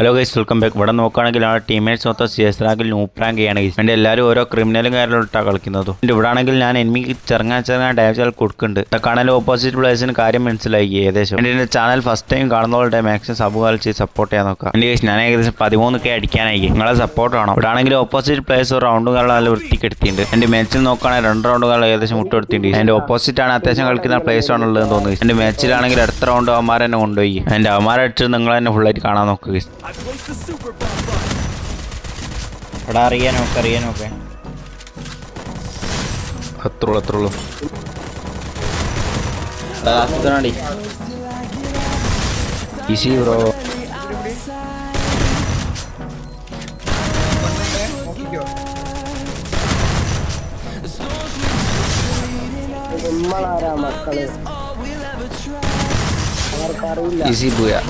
Hello guys, welcome back. ഇവിടെ നോക്കുകയാണെങ്കിൽ ആ ടീമേറ്റ്സ് മൊത്തം CS റാങ്കിൽ നൂപ്പ് റാങ്ക് ചെയ്യാണ് ഗൈസ്. എൻ്റെ എല്ലാവരും ഓരോ ക്രിമിനലും കാര്യങ്ങളിട്ടാണ് കളിക്കുന്നതും. ഇവിടെ ആണെങ്കിൽ ഞാൻ എനിമിക്ക് ചെറുങ്ങാൻ ഡാമേജ് കൊടുക്കുന്നുണ്ട്. കാണാൻ ഓപ്പോസിറ്റ് പ്ലേയേഴ്സിന് കാര്യം മനസ്സിലായി ഏകദേശം. എൻ്റെ ചാനൽ ഫസ്റ്റ് ടൈം കാണുന്നവരുടെ മാക്സിമം സബ് കളിച്ച് സപ്പോർട്ട് ചെയ്യാൻ നോക്കാം. എൻ്റെ ഗൈസ് ഞാൻ ഏകദേശം 13K അടിക്കാനായി. നിങ്ങളെ സപ്പോർട്ട് വേണം. ഇവിടെ ആണെങ്കിൽ ഓപ്പോസിറ്റ് പ്ലേയേഴ്സ് റൗണ്ടുകൾ നല്ല വൃത്തിക്ക് എടുത്തിട്ടുണ്ട്. എൻ്റെ മാച്ചിൽ നോക്കുകയാണെങ്കിൽ 2 റൗണ്ടുകൾ ഏകദേശം മുട്ടെടുത്തിട്ടുണ്ട്. എൻ്റെ ഓപ്പോസിറ്റ് ആണ് അത്യാവശ്യം കളിക്കുന്ന പ്ലേയേഴ്സ് ആണുള്ളതെന്ന് തോന്നുന്നു. എൻ്റെ മാച്ചിലാണെങ്കിൽ അടുത്ത റൗണ്ട് അവന്മാർ തന്നെ കൊണ്ടുപോയി. എൻ്റെ അവന്മാരെ അടിച്ച് നിങ്ങൾ തന്നെ ഫുള്ളായിട്ട് കാണാൻ നോക്കുക. എടാ അറിയാനൊക്കെ അത്രയുള്ളൂ ഈസി ബ്രോ. ഈസി പോയാ